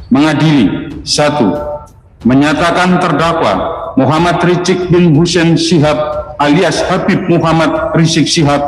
mengadili: 1. Menyatakan terdakwa Muhammad Rizik bin Hussein Shihab alias Habib Muhammad Rizik Shihab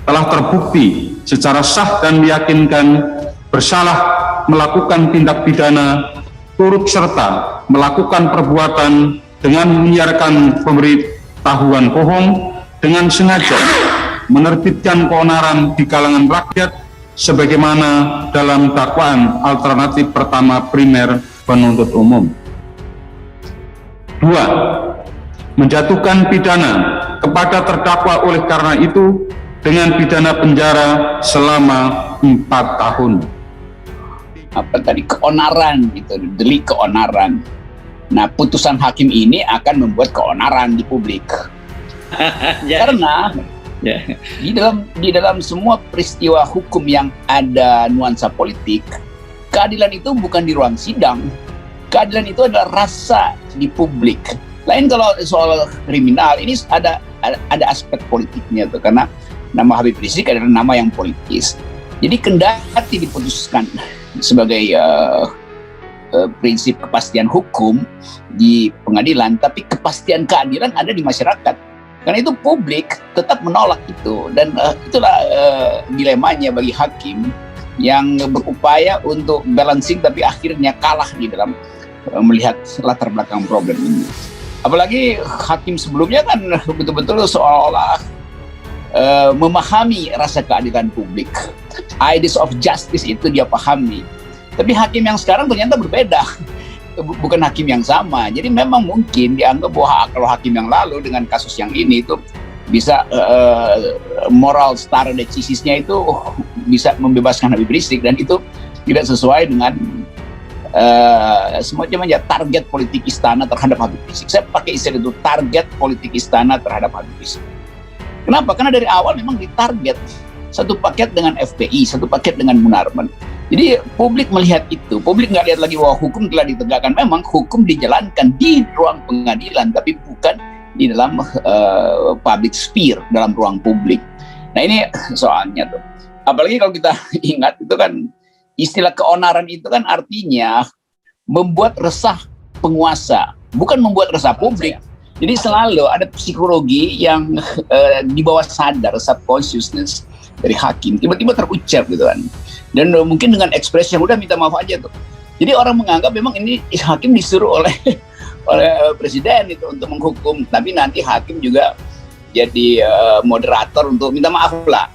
telah terbukti secara sah dan meyakinkan bersalah melakukan tindak pidana turut serta melakukan perbuatan dengan menyiarkan pemberitahuan bohong dengan sengaja menerbitkan keonaran di kalangan rakyat sebagaimana dalam dakwaan alternatif pertama primer penuntut umum. 2. Menjatuhkan pidana kepada terdakwa oleh karena itu dengan pidana penjara selama 4 tahun. Apa tadi, keonaran gitu, delik keonaran. Nah, putusan hakim ini akan membuat keonaran di publik. Karena di dalam semua peristiwa hukum yang ada nuansa politik, keadilan itu bukan di ruang sidang. Keadilan itu adalah rasa di publik. Lain kalau soal kriminal, ini ada aspek politiknya tuh, karena nama Habib Rizik adalah nama yang politis. Jadi kendati diputuskan sebagai prinsip kepastian hukum di pengadilan, tapi kepastian keadilan ada di masyarakat. Karena itu publik tetap menolak itu, dan itulah dilemanya bagi hakim yang berupaya untuk balancing tapi akhirnya kalah di dalam melihat latar belakang problem ini. Apalagi hakim sebelumnya kan betul-betul seolah-olah memahami rasa keadilan publik. Ideas of justice itu dia pahami. Tapi hakim yang sekarang ternyata berbeda. Bukan hakim yang sama. Jadi memang mungkin dianggap bahwa kalau hakim yang lalu dengan kasus yang ini itu bisa moral star decisis-nya itu bisa membebaskan Habib Rizik, dan itu tidak sesuai dengan semacam aja target politik istana terhadap Habib Rizik. Saya pakai istilah itu, target politik istana terhadap Habib Rizik. Kenapa? Karena dari awal memang ditarget satu paket dengan FPI, satu paket dengan Munarman. Jadi publik melihat itu, publik nggak lihat lagi bahwa hukum telah ditegakkan. Memang hukum dijalankan di ruang pengadilan, tapi bukan di dalam public sphere, dalam ruang publik. Nah ini soalnya tuh. Apalagi kalau kita ingat itu kan istilah keonaran itu kan artinya membuat resah penguasa, bukan membuat resah publik. Jadi selalu ada psikologi yang di bawah sadar, subconsciousness dari hakim tiba-tiba terucap gitu kan. Dan mungkin dengan ekspresi yang udah minta maaf aja tuh. Jadi orang menganggap memang ini hakim disuruh oleh presiden itu untuk menghukum, tapi nanti hakim juga jadi moderator untuk minta maaf lah.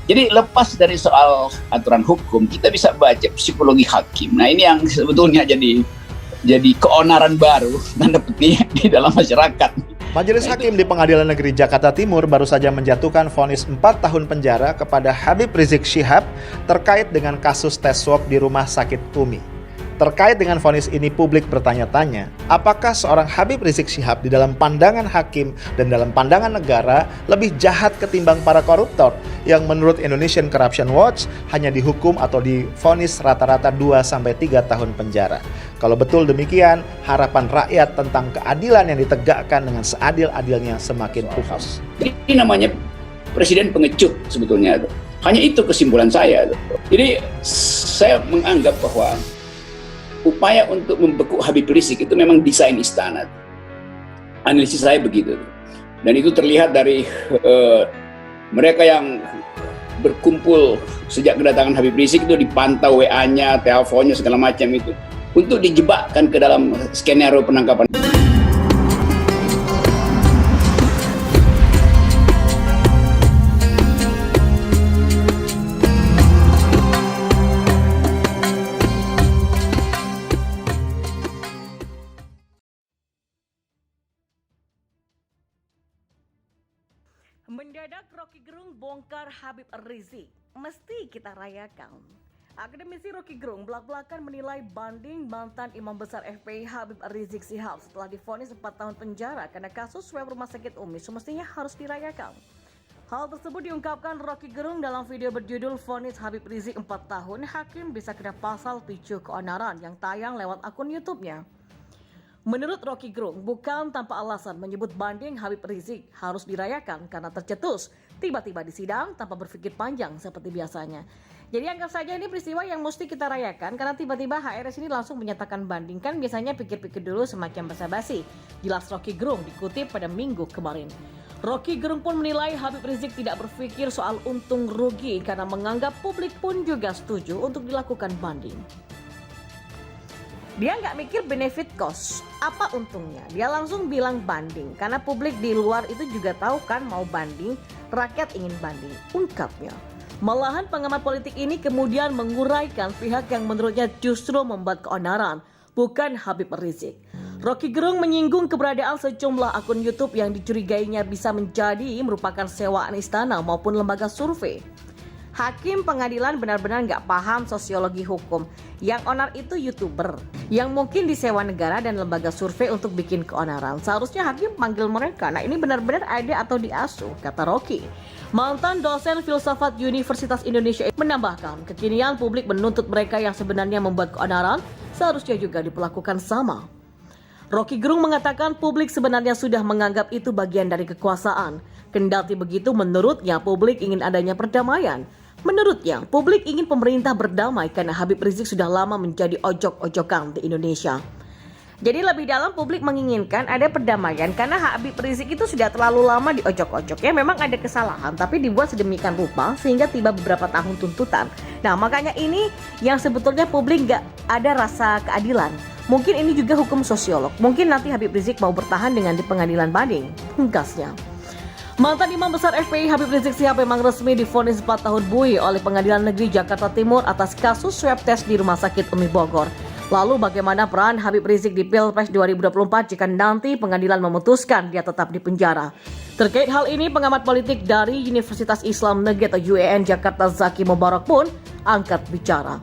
Jadi lepas dari soal aturan hukum, kita bisa baca psikologi hakim. Nah ini yang sebetulnya jadi keonaran baru tanda petik di dalam masyarakat. Majelis Hakim di Pengadilan Negeri Jakarta Timur baru saja menjatuhkan vonis 4 tahun penjara kepada Habib Rizik Shihab terkait dengan kasus tes swab di Rumah Sakit Umi. Terkait dengan vonis ini, publik bertanya-tanya, apakah seorang Habib Rizik Shihab di dalam pandangan hakim dan dalam pandangan negara lebih jahat ketimbang para koruptor yang menurut Indonesian Corruption Watch hanya dihukum atau divonis rata-rata 2-3 tahun penjara. Kalau betul demikian, harapan rakyat tentang keadilan yang ditegakkan dengan seadil-adilnya semakin pupus. Ini namanya presiden pengecut sebetulnya. Hanya itu kesimpulan saya. Jadi saya menganggap bahwa upaya untuk membekuk Habib Rizik itu memang desain istana. Analisis saya begitu. Dan itu terlihat dari mereka yang berkumpul sejak kedatangan Habib Rizik itu dipantau WA-nya, teleponnya, segala macam itu, untuk dijebakkan ke dalam skenario penangkapan. Mendadak Rocky Gerung bongkar Habib Rizik, mesti kita rayakan. Akademisi Rocky Gerung belak-belakan menilai banding mantan Imam Besar FPI Habib Rizik Shihab setelah divonis 4 tahun penjara karena kasus swab Rumah Sakit Umi semestinya harus dirayakan. Hal tersebut diungkapkan Rocky Gerung dalam video berjudul Vonis Habib Rizik 4 tahun, hakim bisa kena pasal picu keonaran yang tayang lewat akun YouTube-nya. Menurut Rocky Gerung, bukan tanpa alasan menyebut banding Habib Rizik harus dirayakan karena tercetus tiba-tiba di sidang tanpa berpikir panjang seperti biasanya. Jadi anggap saja ini peristiwa yang mesti kita rayakan karena tiba-tiba HRS ini langsung menyatakan banding. Kan biasanya pikir-pikir dulu semacam basa-basi. Jelas Rocky Gerung dikutip pada Minggu kemarin. Rocky Gerung pun menilai Habib Rizik tidak berpikir soal untung rugi karena menganggap publik pun juga setuju untuk dilakukan banding. Dia nggak mikir benefit cost, apa untungnya. Dia langsung bilang banding karena publik di luar itu juga tahu kan mau banding, rakyat ingin banding, ungkapnya. Malahan pengamat politik ini kemudian menguraikan pihak yang menurutnya justru membuat keonaran, bukan Habib Rizik. Rocky Gerung menyinggung keberadaan sejumlah akun YouTube yang dicurigainya bisa menjadi merupakan sewaan istana maupun lembaga survei. Hakim pengadilan benar-benar nggak paham sosiologi hukum. Yang onar itu YouTuber yang mungkin disewa negara dan lembaga survei untuk bikin keonaran. Seharusnya hakim panggil mereka. Nah ini benar-benar ada atau diasuh, kata Rocky. Mantan dosen filsafat Universitas Indonesia menambahkan, kekinian publik menuntut mereka yang sebenarnya membuat keonaran seharusnya juga diperlakukan sama. Rocky Gerung mengatakan publik sebenarnya sudah menganggap itu bagian dari kekuasaan. Kendati begitu menurutnya publik ingin adanya perdamaian. Menurutnya publik ingin pemerintah berdamai karena Habib Rizik sudah lama menjadi ojok-ojokan di Indonesia. Jadi lebih dalam publik menginginkan ada perdamaian karena Habib Rizik itu sudah terlalu lama diojok-ojok. Ya memang ada kesalahan tapi dibuat sedemikian rupa sehingga tiba beberapa tahun tuntutan. Nah makanya ini yang sebetulnya publik gak ada rasa keadilan. Mungkin ini juga hukum sosiolog. Mungkin nanti Habib Rizik mau bertahan dengan di pengadilan banding. Tegasnya. Mantan Imam Besar FPI Habib Rizik Syihab memang resmi divonis 4 tahun buih oleh Pengadilan Negeri Jakarta Timur atas kasus swab test di Rumah Sakit Umi Bogor. Lalu bagaimana peran Habib Rizik di Pilpres 2024 jika nanti pengadilan memutuskan dia tetap di penjara? Terkait hal ini, pengamat politik dari Universitas Islam Negeri atau UIN Jakarta Zaki Mubarak pun angkat bicara.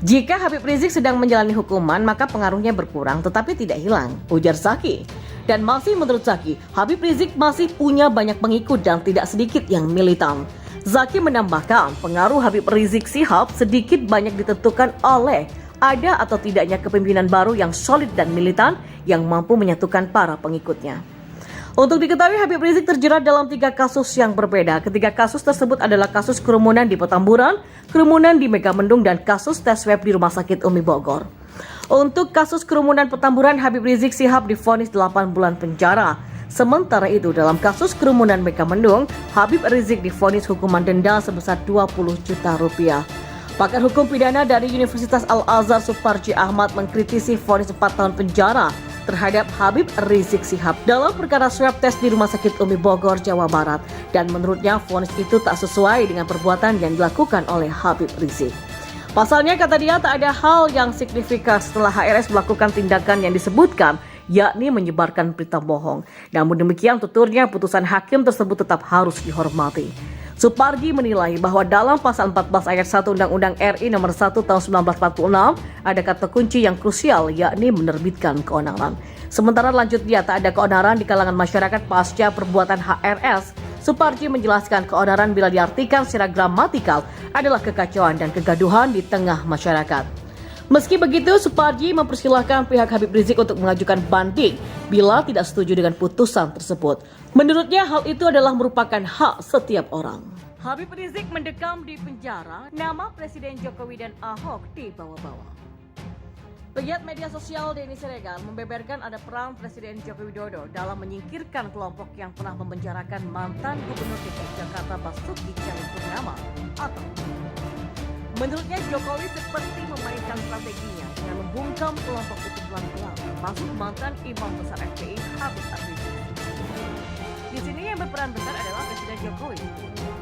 Jika Habib Rizik sedang menjalani hukuman, maka pengaruhnya berkurang tetapi tidak hilang, ujar Zaki. Dan masih menurut Zaki, Habib Rizik masih punya banyak pengikut dan tidak sedikit yang militan. Zaki menambahkan, pengaruh Habib Rizik Syihab sedikit banyak ditentukan oleh ada atau tidaknya kepemimpinan baru yang solid dan militan yang mampu menyatukan para pengikutnya. Untuk diketahui, Habib Rizik terjerat dalam 3 kasus yang berbeda. Ketiga kasus tersebut adalah kasus kerumunan di Petamburan, kerumunan di Megamendung, dan kasus tes swab di Rumah Sakit Umi Bogor. Untuk kasus kerumunan Petamburan, Habib Rizik Syihab divonis 8 bulan penjara. Sementara itu, dalam kasus kerumunan Megamendung, Habib Rizik divonis hukuman denda sebesar 20 juta rupiah. Pakar hukum pidana dari Universitas Al-Azhar Suparji Ahmad mengkritisi vonis 4 tahun penjara terhadap Habib Rizik Syihab dalam perkara swab test di Rumah Sakit Umi Bogor, Jawa Barat. Dan menurutnya vonis itu tak sesuai dengan perbuatan yang dilakukan oleh Habib Rizik. Pasalnya, kata dia, tak ada hal yang signifikan setelah HRS melakukan tindakan yang disebutkan, yakni menyebarkan berita bohong. Namun demikian, tuturnya putusan hakim tersebut tetap harus dihormati. Suparji menilai bahwa dalam pasal 14 ayat 1 Undang-Undang RI nomor 1 tahun 1946 ada kata kunci yang krusial, yakni menerbitkan keonaran. Sementara lanjut dia, tak ada keonaran di kalangan masyarakat pasca perbuatan HRS. Suparji menjelaskan keonaran bila diartikan secara gramatikal adalah kekacauan dan kegaduhan di tengah masyarakat. Meski begitu, Suparji mempersilahkan pihak Habib Rizik untuk mengajukan banding bila tidak setuju dengan putusan tersebut. Menurutnya hal itu adalah merupakan hak setiap orang. Habib Rizik mendekam di penjara, nama Presiden Jokowi dan Ahok dibawa-bawa. Pegiat media sosial Denny Siregar membeberkan ada peran Presiden Joko Widodo dalam menyingkirkan kelompok yang pernah memenjarakan mantan Gubernur DKI Jakarta Basuki Cahayapurnama atau menurutnya Jokowi seperti memainkan strateginya dengan membungkam kelompok itu pelan-pelan, termasuk mantan Imam Besar FPI Habib Rizik. Di sini yang berperan besar adalah Presiden Jokowi,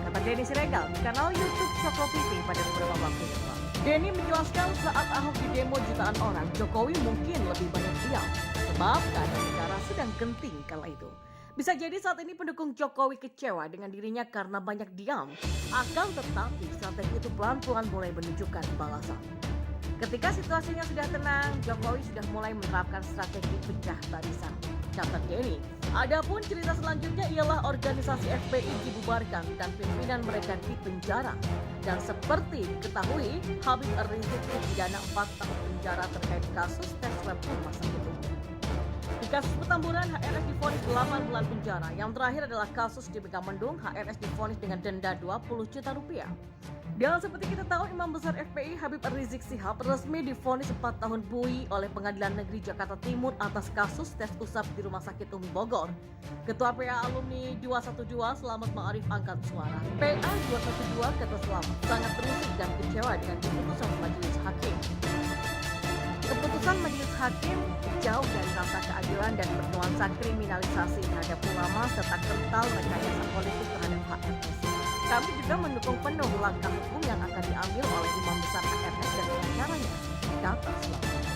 kata Denny Siregar di kanal YouTube Soko TV pada beberapa waktu yang lalu. Denny menjelaskan saat Ahok di demo jutaan orang, Jokowi mungkin lebih banyak diam, sebab keadaan negara sedang genting kala itu. Bisa jadi saat ini pendukung Jokowi kecewa dengan dirinya karena banyak diam. Akan tetapi strategi itu pelan-pelan mulai menunjukkan balasan. Ketika situasinya sudah tenang, Jokowi sudah mulai menerapkan strategi pecah barisan, kata Denny. Adapun cerita selanjutnya ialah organisasi FPI dibubarkan dan pimpinan mereka dipenjara. Dan seperti diketahui, Habib Rizik dipidana 4 tahun penjara terkait kasus tes swab rumah sakit itu. Di kasus Petamburan, HRS divonis 8 bulan penjara. Yang terakhir adalah kasus di Megamendung, HRS divonis dengan denda 20 juta rupiah. Dan seperti kita tahu, Imam Besar FPI Habib Rizik Syihab resmi divonis 4 tahun bui oleh Pengadilan Negeri Jakarta Timur atas kasus tes usap di Rumah Sakit Umi Bogor. Ketua PA Alumni 212 Selamat Ma'arif angkat suara. PA 212 kata Selamat sangat terusik dan kecewa dengan keputusan majelis hakim. Keputusan majelis hakim jauh dari rasa keadilan dan bernuansa kriminalisasi terhadap ulama serta kental rekayasa politik terhadap HRS. Kami juga mendukung penuh langkah hukum yang akan diambil oleh Imam Besar HRS dan pengacaranya, kata Selamat.